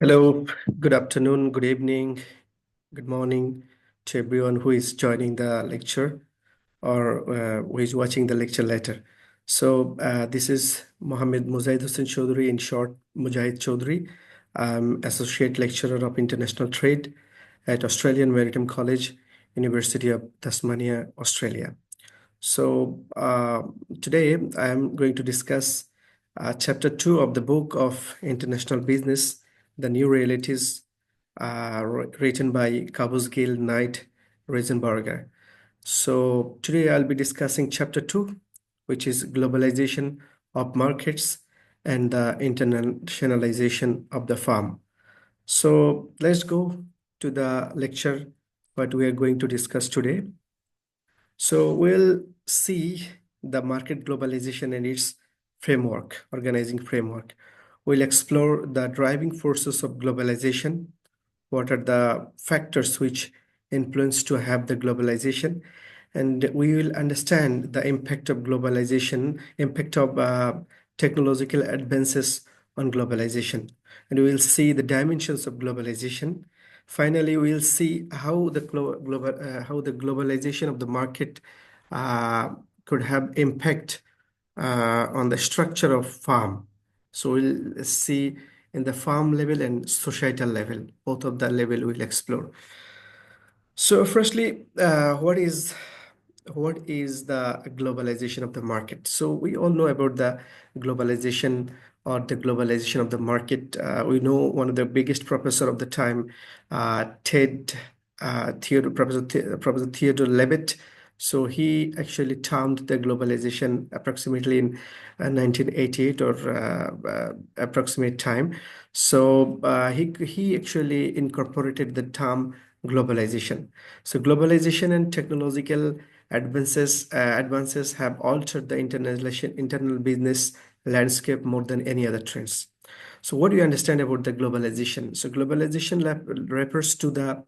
Hello, good afternoon, good evening, good morning to everyone who is joining the lecture or who is watching the lecture later. This is Mohammed Mujahid Hussain Chaudhry, in short, Mujahid Chaudhry. I'm Associate Lecturer of International Trade at Australian Maritime College, University of Tasmania, Australia. So uh, Today I am going to discuss chapter 2 of the book of International Business, The New Realities, written by Kabuzgil Knight Reisenberger. So today I'll be discussing chapter 2, which is Globalization of Markets and the Internationalization of the Farm. So let's go to the lecture, what we are going to discuss today. So we'll see the market globalization and its framework, organizing framework. We'll explore the driving forces of globalization. What are the factors which influence to have the globalization? And we will understand the impact of globalization, impact of technological advances on globalization. And we will see the dimensions of globalization. Finally, we'll see how how the globalization of the market uh, could have impact on the structure of farm. So we'll see in the farm level and societal level, both of the level we'll explore. So firstly, what is the globalization of the market? So we all know about the globalization or the globalization of the market. We know one of the biggest professor of the time, Ted Theodore, Professor Theodore Levitt. So he actually termed the globalization approximately in 1988 or approximate time. He actually incorporated the term globalization. So globalization and technological advances have altered the internal business landscape more than any other trends. So what do you understand about the globalization? So globalization refers to the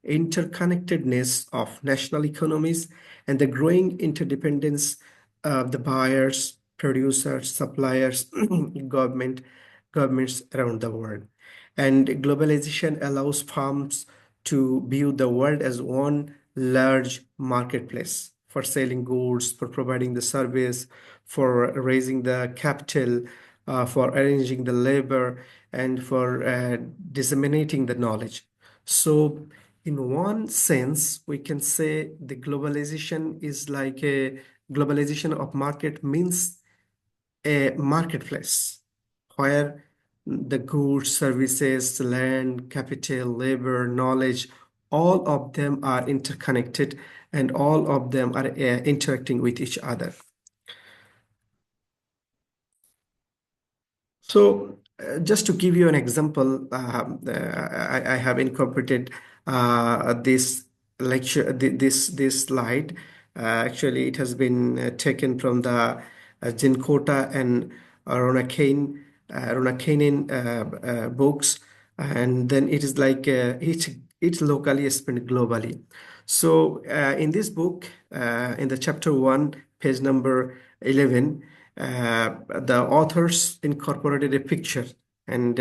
interconnectedness of national economies and the growing interdependence of the buyers, producers, suppliers, government, governments around the world. And globalization allows firms to view the world as one large marketplace for selling goods, for providing the service, for raising the capital, for arranging the labor, and for disseminating the knowledge. So, in one sense, we can say the globalization is like a globalization of market means a marketplace where the goods, services, land, capital, labor, knowledge, all of them are interconnected and all of them are interacting with each other. Just to give you an example, I have incorporated this lecture, this slide. Actually, it has been taken from the Jinkota and Ronakainen books, and then it is like each locally is spent globally. So in this book, in the chapter 1, page number 11, the authors incorporated a picture, and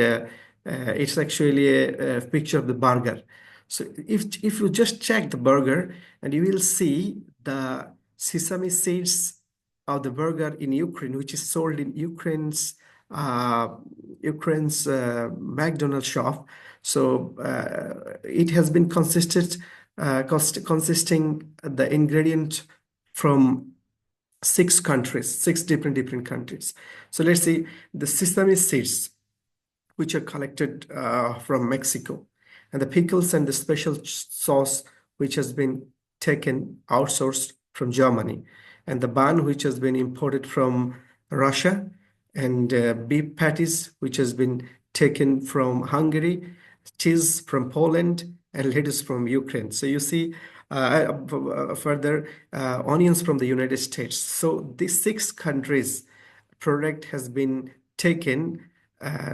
it's actually a picture of the burger. So if you just check the burger, and you will see the sesame seeds of the burger in Ukraine, which is sold in uh, Ukraine's McDonald's shop. So it has been consisting the ingredient from six different countries. So let's see the sesame seeds, which are collected from Mexico, and the pickles and the special sauce, which has been taken outsourced from Germany, and the bun, which has been imported from Russia, and beef patties, which has been taken from Hungary, cheese from Poland, and lettuce from Ukraine. So you see, further onions from the United States. So these six countries product has been taken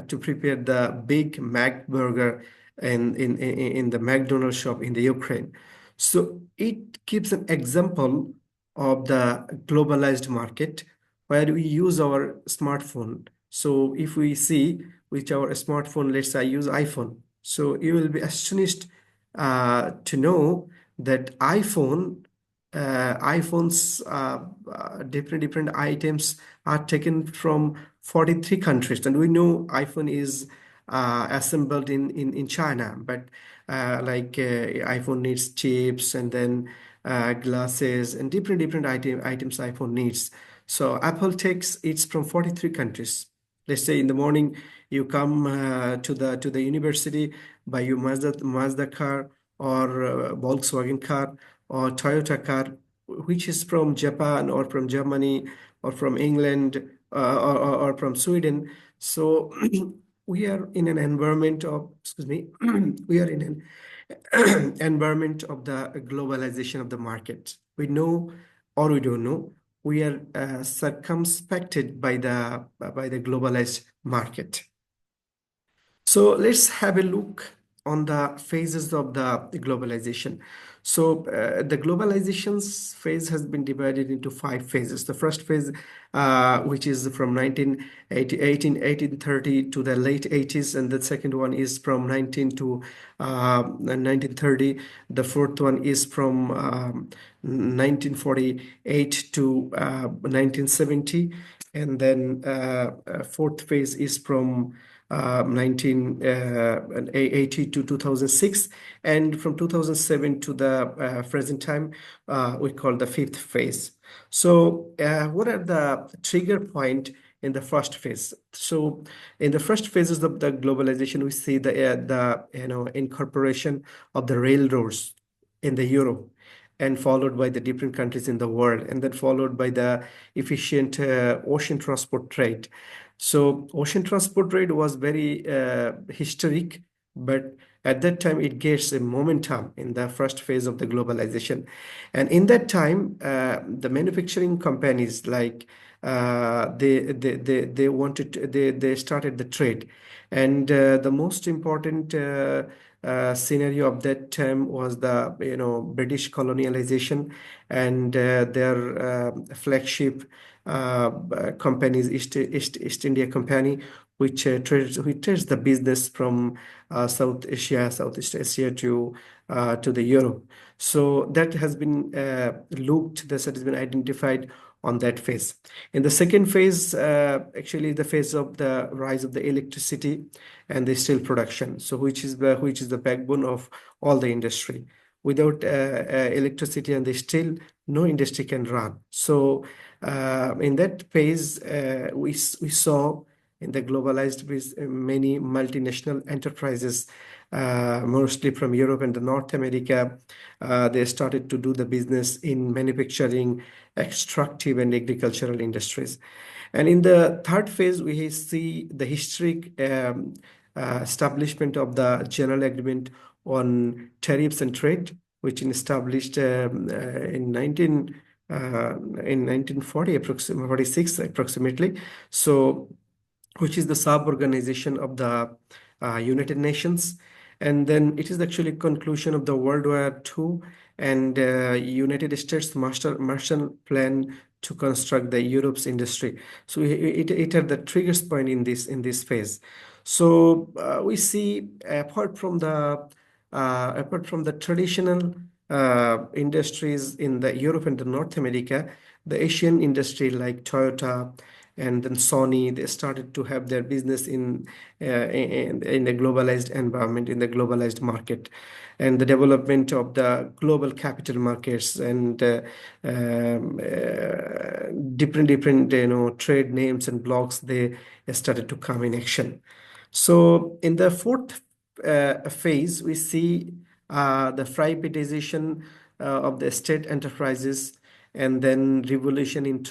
to prepare the Big Mac burger in the McDonald's shop in the Ukraine. So it gives an example of the globalized market where we use our smartphone. So if we see with our smartphone. Let's say I use iPhone. So you will be astonished to know that iPhones, different items are taken from 43 countries, and we know iPhone is assembled in China, but iPhone needs chips and then glasses and different items iPhone needs. So Apple takes it from 43 countries. Let's say in the morning you come to the university by your Mazda car or Volkswagen car or Toyota car, which is from Japan or from Germany or from England or from Sweden. So we are in an environment of, excuse me, we are in an environment of the globalization of the market. We know or we don't know, we are circumspected by the globalized market. So let's have a look on the phases of the globalization. So the globalization's phase has been divided into 5 phases. The first phase, which is from 1830 to the late 80s, and the second one is from 1930. The fourth one is from 1948 to 1970, and then fourth phase is from 1980 to 2006, and from 2007 to the present time, we call the fifth phase. So what are the trigger point in the first phase? So in the first phases of the globalization, we see the incorporation of the railroads in the Europe, and followed by the different countries in the world, and then followed by the efficient ocean transport trade. So ocean transport trade was very historic, but at that time it gets a momentum in the first phase of the globalization. And in that time, the manufacturing companies like they wanted they started the trade, and the most important scenario of that time was the British colonialization, and their flagship companies, East India Company, which trades the business from Southeast Asia to the Europe. So that has been that has been identified on that phase. In the second phase, actually the phase of the rise of the electricity and the steel production. So which is the backbone of all the industry. Without electricity and the steel, no industry can run. So in that phase, we saw in the globalized with many multinational enterprises, mostly from Europe and the North America. They started to do the business in manufacturing, extractive, and agricultural industries. And in the third phase, we see the historic establishment of the General Agreement on Tariffs and Trade, which was established in 1940, 46 approximately. So which is the sub-organization of the United Nations. And then it is actually conclusion of the World War II and United States Marshall Plan to construct the Europe's industry. So it had the triggers point in this phase. So we see apart from the traditional industries in the Europe and the North America, the Asian industry like Toyota and then Sony, they started to have their business in a globalized environment, in the globalized market, and the development of the global capital markets and different trade names and blocks, they started to come in action. So in the fourth phase, we see the privatization of the state enterprises, and then revolution in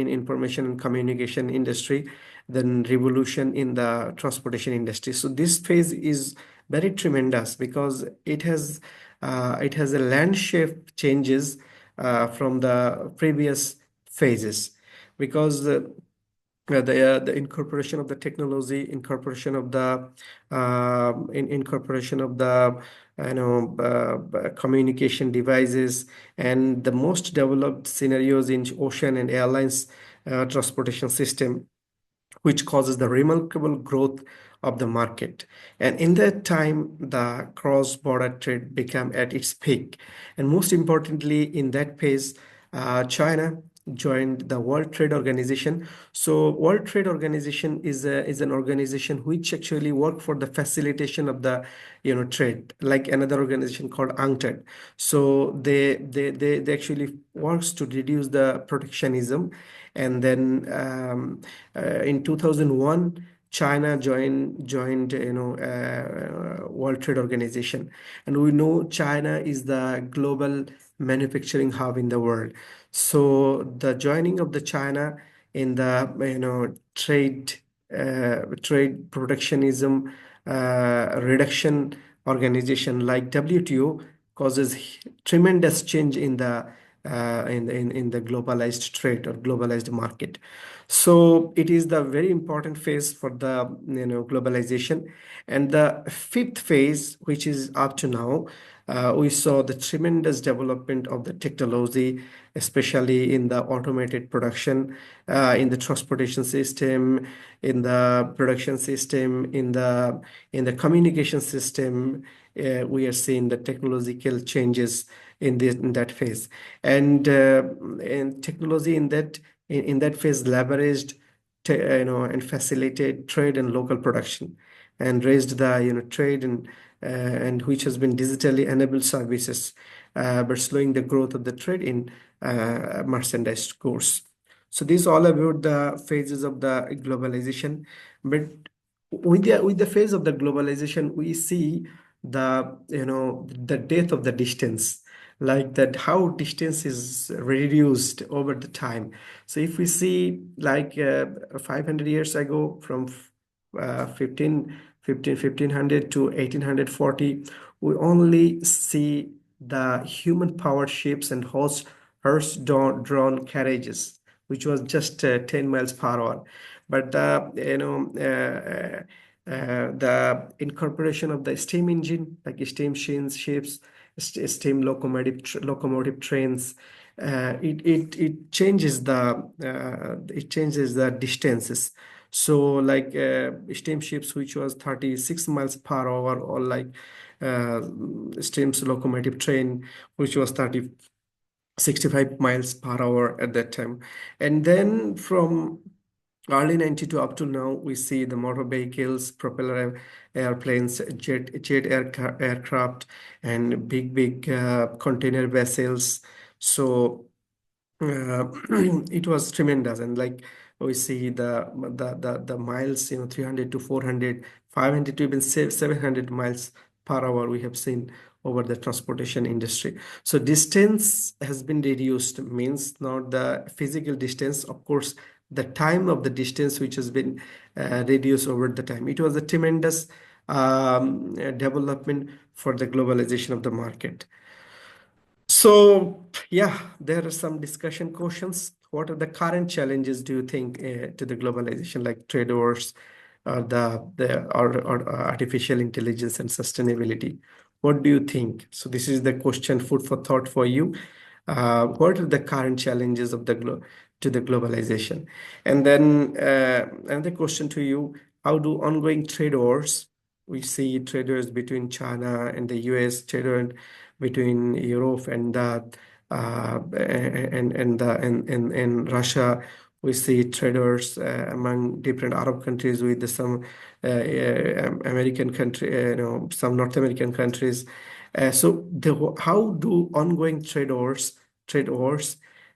information and communication industry, then revolution in the transportation industry. So this phase is very tremendous because it has a landscape changes from the previous phases, because the incorporation of the technology, incorporation of the communication devices, and the most developed scenarios in ocean and airlines transportation system, which causes the remarkable growth of the market. And in that time, the cross-border trade became at its peak. And most importantly, in that phase, China joined the World Trade Organization. So, World Trade Organization is an organization which actually work for the facilitation of the trade, like another organization called UNCTAD. So they actually works to reduce the protectionism, and then in 2001 China joined World Trade Organization, and we know China is the global manufacturing hub in the world. So the joining of the China in the trade protectionism reduction organization like WTO causes tremendous change in the in the globalized trade or globalized market. So it is the very important phase for the globalization. And the fifth phase, which is up to now, we saw the tremendous development of the technology, especially in the automated production, in the transportation system, in the production system, in the communication system. We are seeing the technological changes in that phase, and technology in that phase leveraged and facilitated trade and local production, and raised the trade and which has been digitally enabled services, but slowing the growth of the trade in merchandise goods. So this is all about the phases of the globalization. But with the phase of the globalization, we see the death of the distance, like that how distance is reduced over the time. So if we see like 500 years ago, from 1500 to 1840, we only see the human powered ships and horse drawn carriages, which was just 10 miles per hour. But the incorporation of the steam engine, like steam ships, steam locomotive trains, it changes the distances. So like steamships, which was 36 miles per hour, or like uh, steam's locomotive train, which was 65 miles per hour at that time. And then from early 92 up to now, we see the motor vehicles, propeller airplanes, aircraft, and big container vessels. So it was tremendous. And like we see the miles, 300 to 400, 500 to even 700 miles per hour we have seen over the transportation industry. So distance has been reduced, means not the physical distance, of course, the time of the distance which has been reduced over the time. It was a tremendous development for the globalization of the market. So, yeah, there are some discussion questions. What are the current challenges do you think to the globalization, like trade wars, or artificial intelligence and sustainability? What do you think? So this is the question, food for thought for you. What are the current challenges of to the globalization? And then another question to you: how do ongoing trade wars? We see trade wars between China and the U.S., trade war between Europe and and Russia. We see traders among different Arab countries with some American country, some North American countries. How do ongoing trade wars,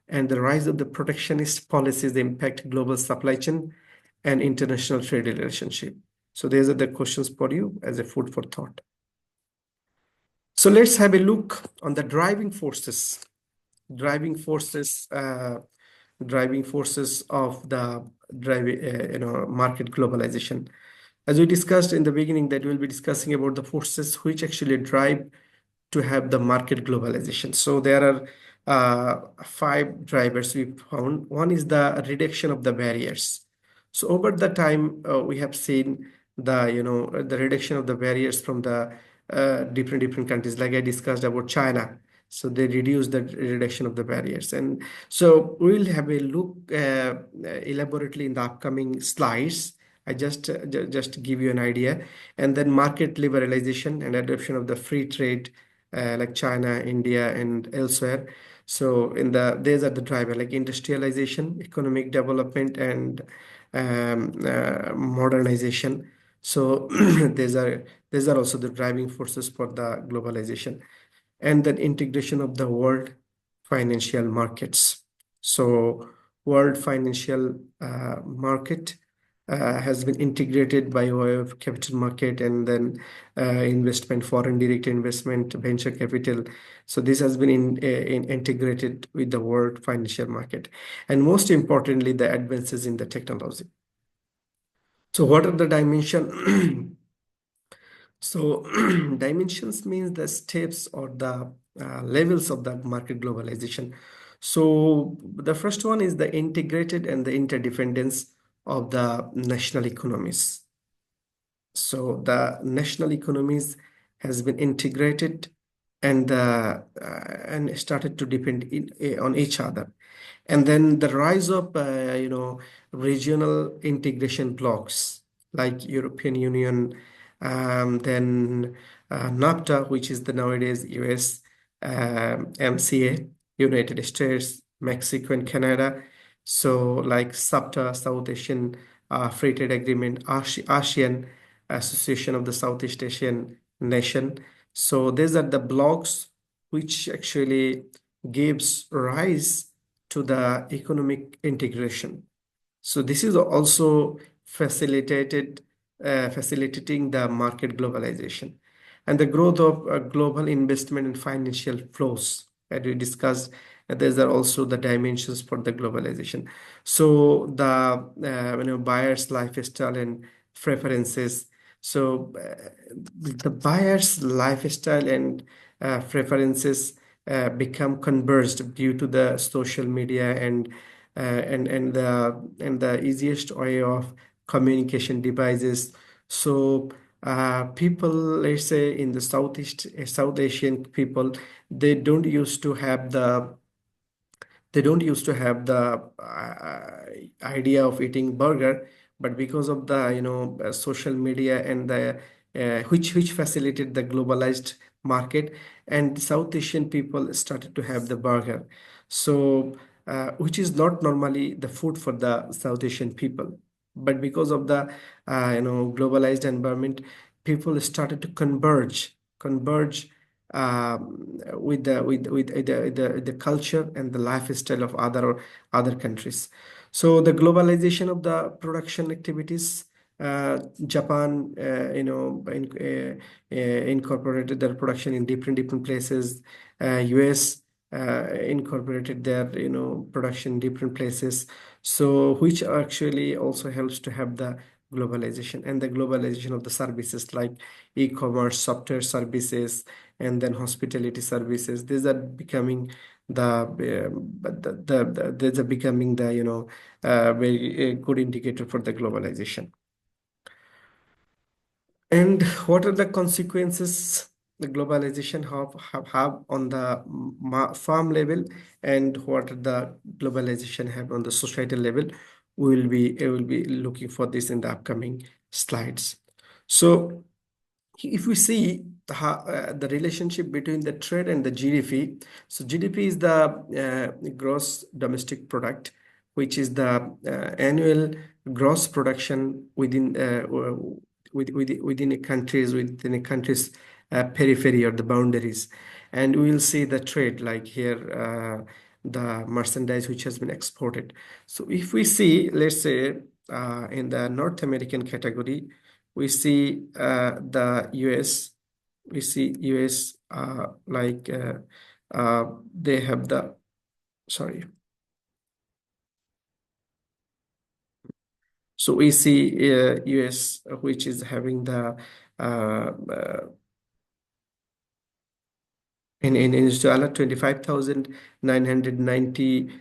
and the rise of the protectionist policies impact global supply chain and international trade relationship? So these are the questions for you as a food for thought. So let's have a look on the driving forces, driving forces of the market globalization. As we discussed in the beginning, that we'll be discussing about the forces which actually drive to have the market globalization. So there are five drivers we found. One is the reduction of the barriers. So over the time, we have seen the reduction of the barriers from the different countries. Like I discussed about China, So they reduce the reduction of the barriers. And so we'll have a look elaborately in the upcoming slides. I just give you an idea. And then market liberalization and adoption of the free trade, like China, India, and elsewhere. So in these are the driver, like industrialization, economic development, and modernization. So these are also the driving forces for the globalization. And then integration of the world financial markets. So world financial market has been integrated by way of capital market, and then investment, foreign direct investment, venture capital. So this has been integrated with the world financial market. And most importantly, the advances in the technology. So what are the dimension? So dimensions means the steps or the levels of the market globalization. So the first one is the integrated and the interdependence of the national economies. So the national economies has been integrated and started to depend on each other. And then the rise of regional integration blocks like European Union, then NAFTA, which is the nowadays US, MCA, United States, Mexico, and Canada. So like SAFTA, South Asian Free Trade Agreement, ASEAN, Association of the Southeast Asian Nation. So these are the blocks which actually gives rise to the economic integration. So this is also facilitating the market globalization and the growth of global investment and financial flows. As we discussed, these are also the dimensions for the globalization. So the buyer's lifestyle and preferences. So the buyer's lifestyle and preferences become converged due to the social media and the easiest way of communication devices. So people, let's say in the South Asian people, they don't used to have the idea of eating burger, but because of the social media and the which facilitated the globalized market, and South Asian people started to have the burger. So which is not normally the food for the South Asian people, but because of the globalized environment, people started to converge with the culture and the lifestyle of other countries. So the globalization of the production activities, Japan, incorporated their production in different places. US incorporated their production in different places. So which actually also helps to have the globalization and the globalization of the services like e-commerce, software services, and then hospitality services. These are becoming these are becoming the very good indicator for the globalization. And what are the consequences the globalization have on the farm level, and what are the globalization have on the societal level? We will be looking for this in the upcoming slides. So if we see the relationship between the trade and the GDP, so GDP is the gross domestic product, which is the annual gross production within a country's periphery or the boundaries. And we will see the trade like here, the merchandise which has been exported. So if we see, let's say, in the North American category, we see the US. We see US they have the, sorry. So we see US, which is having the uh, uh, in US dollar 25,990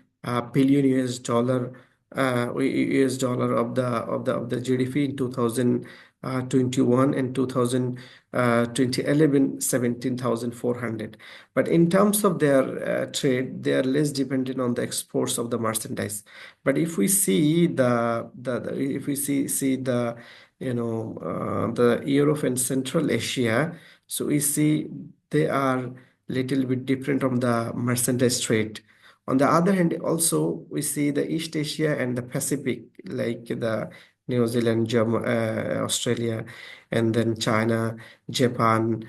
billion US dollar, US dollar of the GDP in 2000 21, and 2011 17,400. But in terms of their trade, they are less dependent on the exports of the merchandise. But if we see if we see the the Europe and Central Asia, so we see they are little bit different from the merchandise trade. On the other hand, also we see the East Asia and the Pacific, like the New Zealand, Australia, and then China, Japan,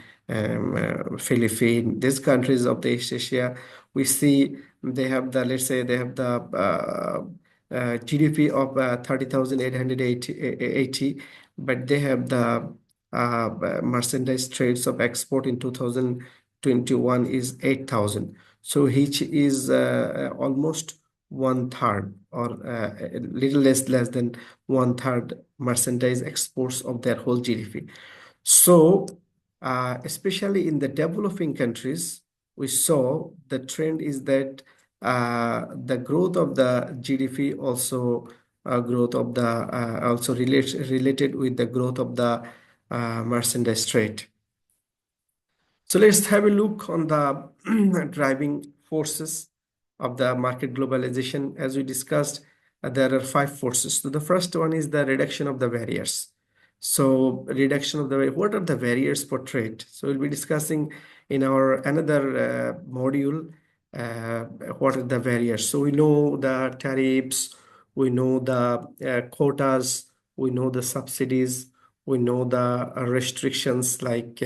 Philippines. These countries of the East Asia, we see they have the, let's say they have the GDP of 30,880, but they have the merchandise trades of export in 2021 is 8,000. So which is almost one third, or a little less than one third merchandise exports of their whole GDP. So especially in the developing countries, we saw the trend is that the growth of the GDP also growth of the also related with the growth of the merchandise trade. So let's have a look on the driving forces of the market globalization. As we discussed, there are five forces. So the first one is the reduction of the barriers. So reduction of the, what are the barriers for trade? So we'll be discussing in our another module uh, what are the barriers. So we know the tariffs, we know the quotas, we know the subsidies, we know the restrictions like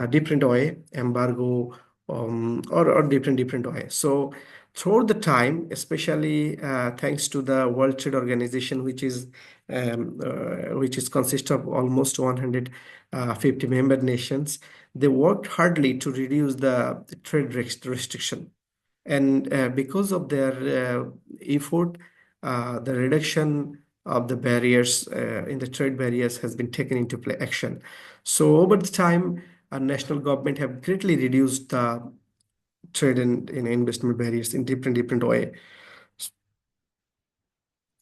different way, embargo, or different way. So throughout the time, especially thanks to the World Trade Organization, which is consist of almost 150 member nations, they worked hardly to reduce the trade restriction. And because of their effort, the reduction of the barriers in the trade barriers has been taken into play action. So over the time, our national government have greatly reduced the trade and in investment barriers in different way.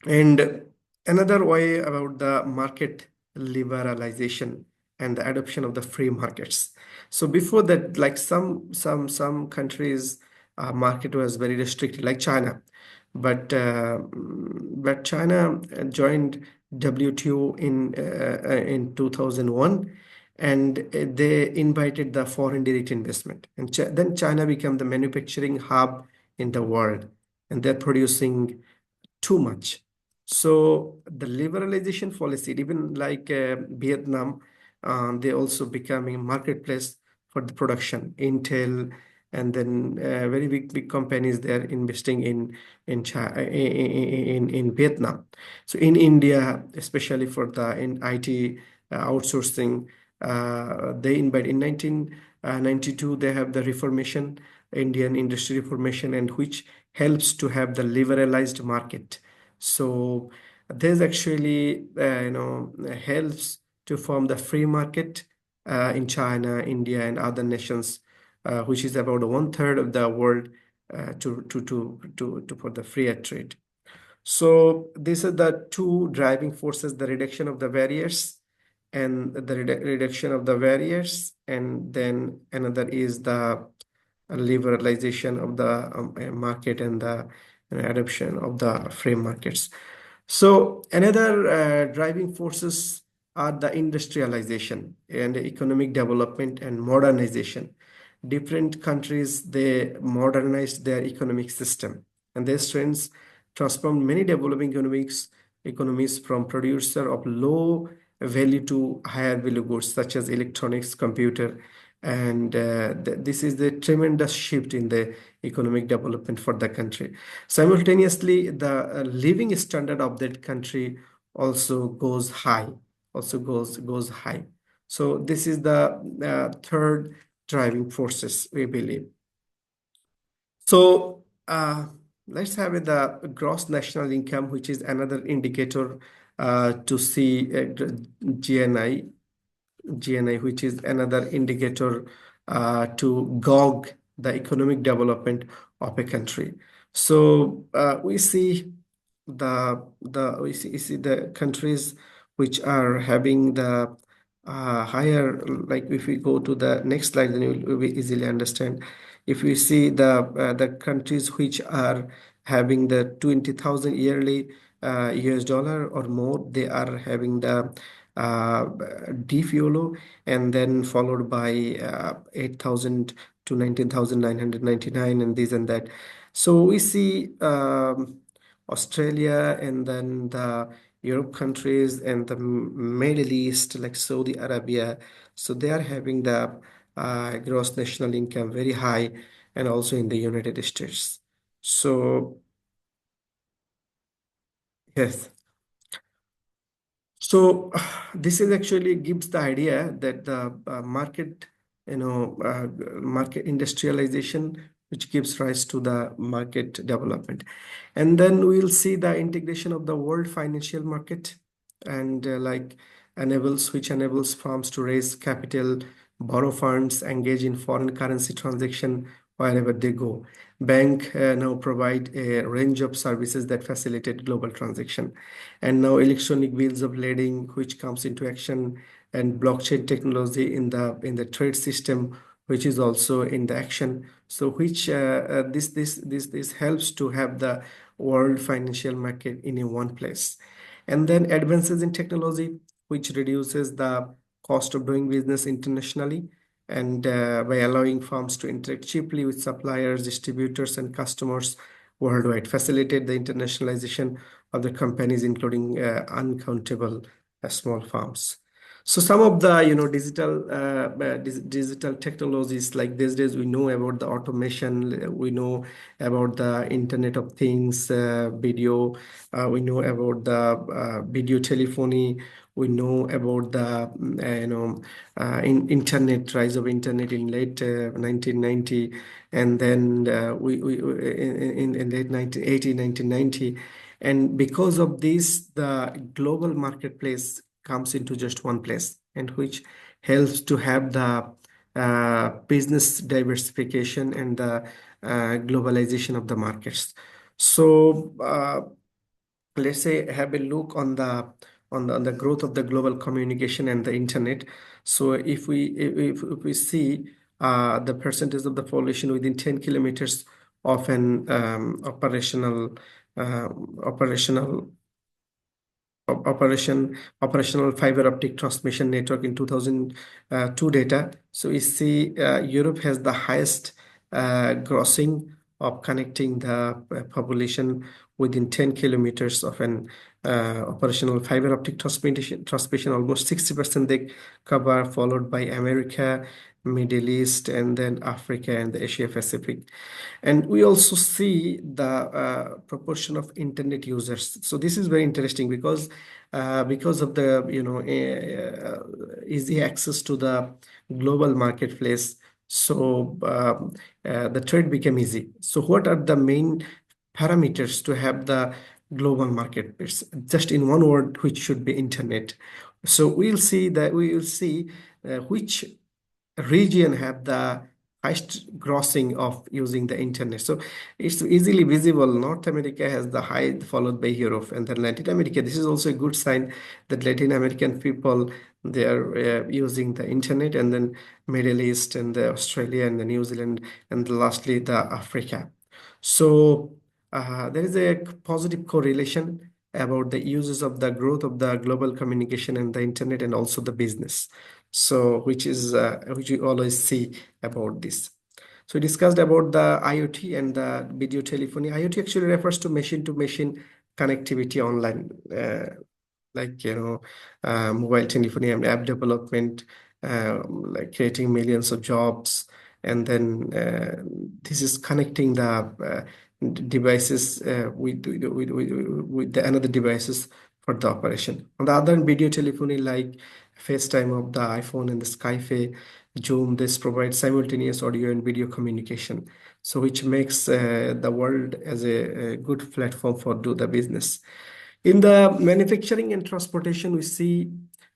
And another way about the market liberalization and the adoption of the free markets. So before that, like some countries, market was very restricted, like China, but China joined WTO in 2001, and they invited the foreign direct investment, and then China became the manufacturing hub in the world, and they're producing too much. So the liberalization policy, even like Vietnam, they also becoming marketplace for the production. Intel, and then very big companies they are investing in China, in Vietnam. So in India, especially for the in IT outsourcing, they invite in 1992 they have the reformation, Indian industry reformation, and which helps to have the liberalized market. So this actually helps to form the free market in China, India, and other nations, which is about one third of the world to for the free trade. So these are the two driving forces: the reduction of the barriers and the reduction of the barriers, and then another is the liberalization of the market and the adoption of the free markets. So another driving forces are the industrialization and economic development and modernization. Different countries they modernized their economic system, and these trends transformed many developing economies from producer of low value to higher value goods such as electronics, computer, and this is the tremendous shift in the economic development for the country. Simultaneously, the living standard of that country also goes high, goes high. So this is the third driving forces, we believe. So let's have the gross national income, which is another indicator to see GNI, which is another indicator to gauge the economic development of a country. So we see we see the countries which are having the higher, like if we go to the next slide, then you will easily understand. If we see the countries which are having the 20,000 yearly US dollar or more, they are having the defuelo, and then followed by 8,000 to 19,999 and this and that. So we see Australia, and then the Europe countries and the Middle East, like Saudi Arabia. So they are having the gross national income very high, and also in the United States. So yes. So this is actually gives the idea that the market, market industrialization, which gives rise to the market development. And then we'll see the integration of the world financial market, and like which enables firms to raise capital, borrow funds, engage in foreign currency transaction wherever they go. Bank now provide a range of services that facilitate global transaction. And now electronic bills of lading, which comes into action, and blockchain technology in the trade system, which is also in the action. So which this helps to have the world financial market in a one place. And then advances in technology, which reduces the cost of doing business internationally, and by allowing firms to interact cheaply with suppliers, distributors, and customers worldwide, facilitate the internationalization of the companies, including uncountable small farms. So some of the digital technologies, like these days we know about the automation, we know about the Internet of Things, video, we know about the video telephony, we know about the internet, rise of internet in late 1990, and then in late 1980, 1990. And because of this, the global marketplace comes into just one place, and which helps to have the business diversification and the globalization of the markets. So let's say have a look on on the growth of the global communication and the internet. So if we see the percentage of the population within 10 kilometers of an uh, operational operational fiber optic transmission network in 2002 data. So we see Europe has the highest grossing of connecting the population within 10 kilometers of an operational fiber optic transmission. Almost 60% they cover, followed by America, Middle East, and then Africa and the Asia Pacific. And we also see the proportion of internet users. So this is very interesting because of the easy access to the global marketplace. So the trade became easy. So what are the main parameters to have the global marketplace? Just in one word, which should be internet. So we will see which region have the highest grossing of using the internet. So it's easily visible. North America has the high, followed by Europe, and then Latin America. This is also a good sign that Latin American people, they are using the internet, and then Middle East and the Australia and the New Zealand, and lastly the Africa. So there is a positive correlation about the uses of the growth of the global communication and the internet, and also the business. So which we always see about this. So we discussed about the IoT and the video telephony. IoT actually refers to machine connectivity online, like mobile telephony and app development, like creating millions of jobs. And then this is connecting the devices with the another devices for the operation. On the other hand, video telephony, like FaceTime of the iPhone and the Skype, Zoom, this provides simultaneous audio and video communication. So which makes the world as a good platform for do the business. In the manufacturing and transportation, we see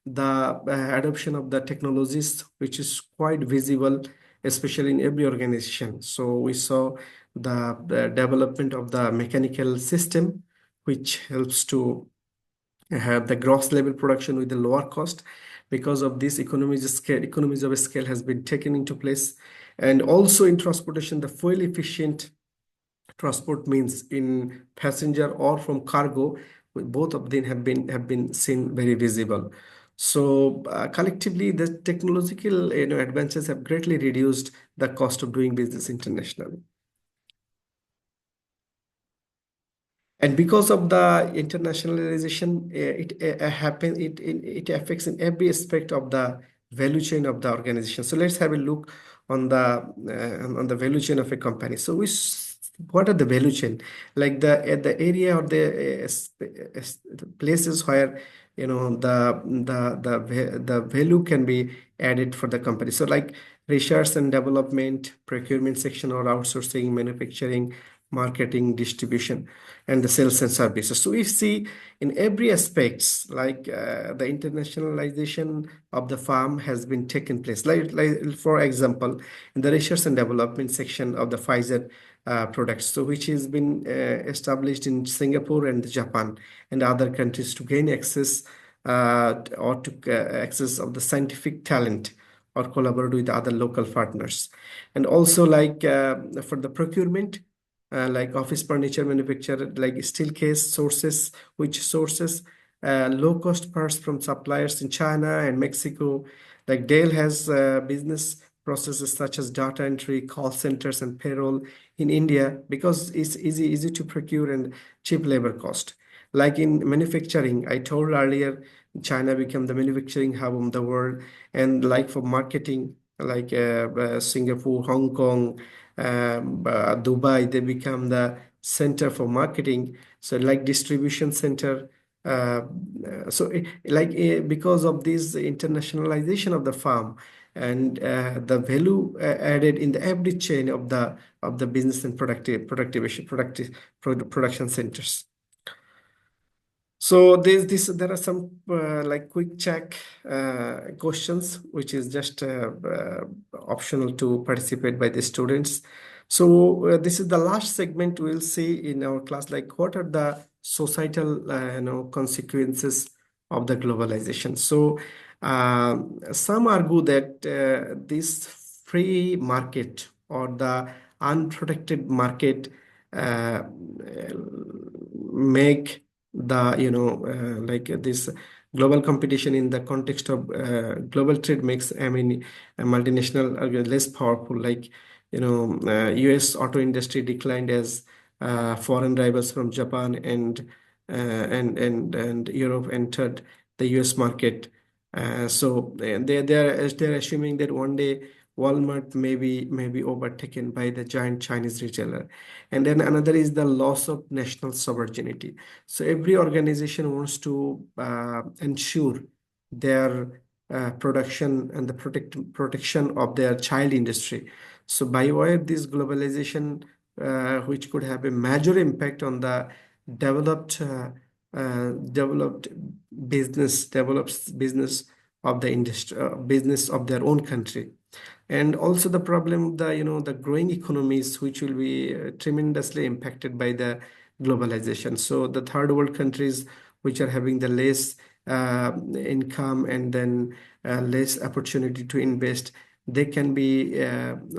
the adoption of the technologies, which is quite visible, especially in every organization. So we saw the development of the mechanical system, which helps to have the gross level production with the lower cost. Because of this, economies of scale has been taken into place. And also in transportation, the fuel efficient transport means in passenger or from cargo, both of them have been seen very visible. So collectively, the technological advances have greatly reduced the cost of doing business internationally. And because of the internationalization, it affects in every aspect of the value chain of the organization. So let's have a look on the value chain of a company. So what are the value chain? Like the area or the places where the value can be added for the company. So like research and development, procurement section or outsourcing, manufacturing, marketing, distribution, and the sales and services. So we see in every aspects like the internationalization of the farm has been taken place. Like for example, in the research and development section of the Pfizer products, so which has been established in Singapore and Japan and other countries to gain access or to access of the scientific talent or collaborate with other local partners. And also like for the procurement, like office furniture manufacturer, like steel case sources, which sources low cost parts from suppliers in China and Mexico. Like Dell has business processes such as data entry, call centers, and payroll in India because it's easy to procure and cheap labor cost. Like in manufacturing, I told earlier, China became the manufacturing hub of the world, and like for marketing, like Singapore, Hong Kong, Dubai, they become the center for marketing. So like distribution center. Uh, because of this internationalization of the farm and the value added in the every chain of the business and production centers. So there are some like quick check questions, which is just optional to participate by the students. So this is the last segment we'll see in our class. Like, what are the societal consequences of the globalization? So some argue that this free market or the unprotected market make the this global competition in the context of global trade makes, I mean, a multinational less powerful. Like US auto industry declined as foreign rivals from Japan and Europe entered the US market. So they're assuming that one day Walmart may be overtaken by the giant Chinese retailer. And then another is the loss of national sovereignty. So every organization wants to ensure their production and the protection of their child industry. So by way of this globalization, which could have a major impact on the developed developed develops business of the industry, business of their own country. And also the problem, the growing economies, which will be tremendously impacted by the globalization. So the third world countries, which are having the less income and then less opportunity to invest, they can be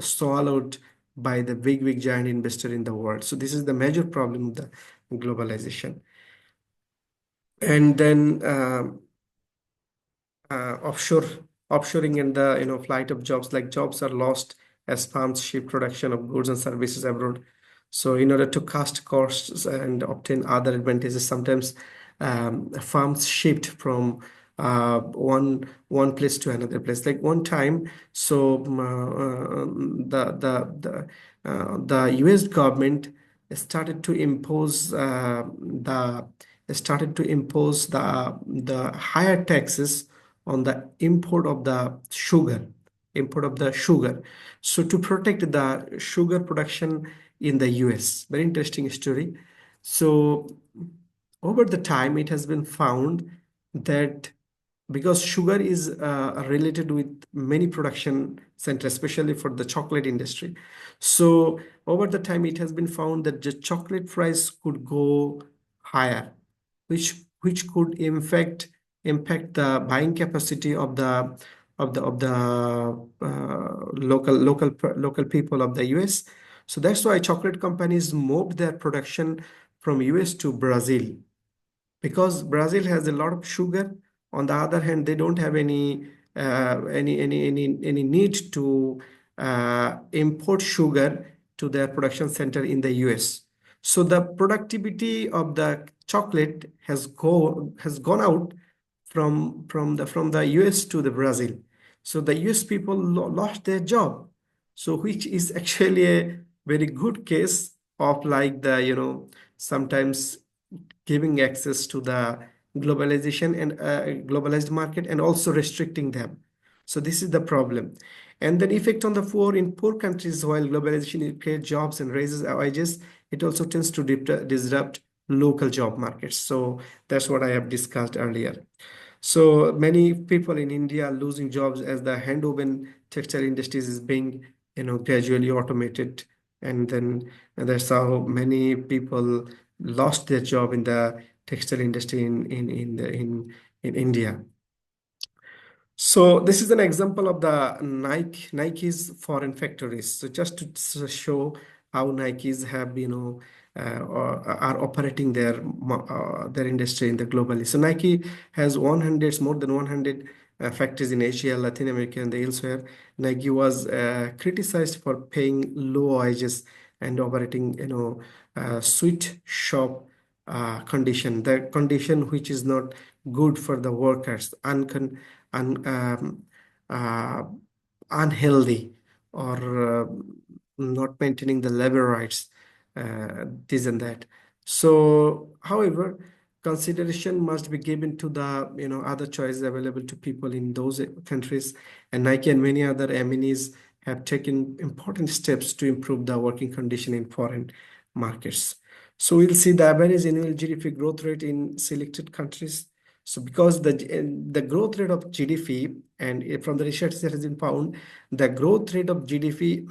swallowed by the big giant investor in the world. So this is the major problem of the globalization. And then offshore offshoring and the flight of jobs, like jobs are lost as firms shift production of goods and services abroad. So in order to cut costs and obtain other advantages, sometimes firms shift from one place to another place. Like one time, so the US government started to impose the higher taxes on the import of the sugar. So to protect the sugar production in the US, very interesting story. So over the time, it has been found that because sugar is related with many production centers, especially for the chocolate industry. So over the time, it has been found that the chocolate price could go higher, which which could impact the buying capacity of the local people of the US. So that's why chocolate companies moved their production from US to Brazil, because Brazil has a lot of sugar. On the other hand, they don't have any need to import sugar to their production center in the US. So the productivity of the chocolate has gone out from the US to the Brazil. So the US people lost their job. So which is actually a very good case of like the sometimes giving access to the globalization and globalized market, and also restricting them. So this is the problem. And then effect on the poor in poor countries. While globalization creates jobs and raises wages, it also tends to disrupt local job markets. So that's what I have discussed earlier. So many people in India are losing jobs as the hand woven textile industries is being, gradually automated. And that's how many people lost their job in the textile industry in India. So this is an example of the Nike's foreign factories. So just to show how Nike's have, or are operating their industry in the globally. So Nike has more than 100 factories in Asia, Latin America, and elsewhere. Nike was criticized for paying low wages and operating, sweat shop the condition which is not good for the workers, un, uh, unhealthy, or not maintaining the labor rights, this and that. So, however, consideration must be given to the other choices available to people in those countries, and Nike and many other MNEs have taken important steps to improve the working condition in foreign markets. So we'll see the average annual GDP growth rate in selected countries. So because the growth rate of GDP, and from the research that has been found, the growth rate of GDP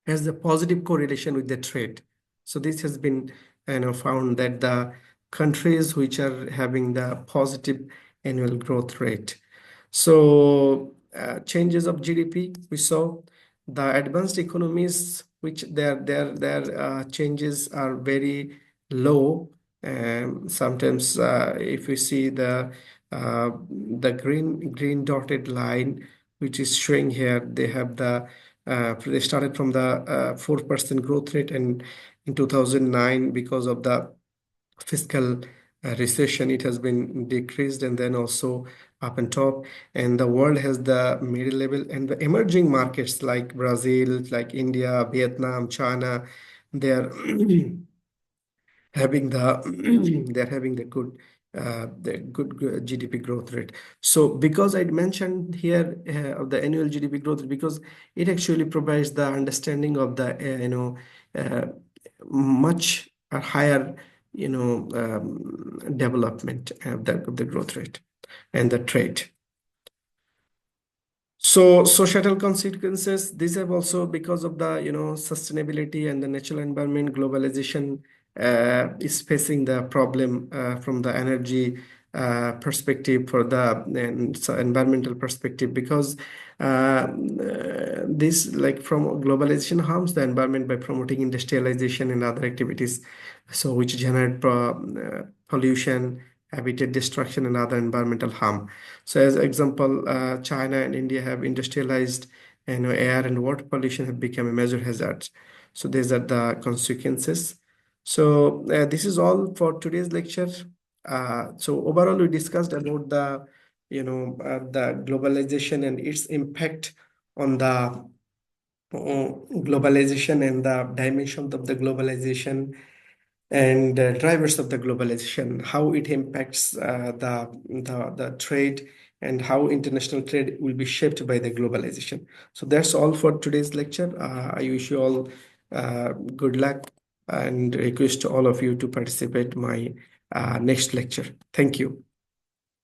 has a positive correlation with the trade. So this has been found that the countries which are having the positive annual growth rate. So changes of GDP, we saw the advanced economies, which their changes are very low. Sometimes if we see the green dotted line, which is showing here, they started from the 4% growth rate, and in 2009, because of the fiscal recession, it has been decreased, and then also up and top. And the world has the middle level, and the emerging markets like Brazil, like India, Vietnam, China, they are having they're having the good GDP growth rate. So because I mentioned here of the annual GDP growth rate, because it actually provides the understanding of the uh, much higher development of the growth rate and the trade. So societal consequences, these have also, because of the sustainability and the natural environment, globalization is facing the problem from the energy perspective, for the environmental perspective, because this, like, from globalization harms the environment by promoting industrialization and other activities, so which generate pollution, habitat destruction, and other environmental harm. So as example, China and India have industrialized, and air and water pollution have become a major hazard. So these are the consequences. So this is all for today's lecture. So overall, we discussed about the globalization and its impact on the globalization, and the dimensions of the globalization, and drivers of the globalization, how it impacts the trade, and how international trade will be shaped by the globalization. So that's all for today's lecture. I wish you all good luck, and request all of you to participate my next lecture. Thank you.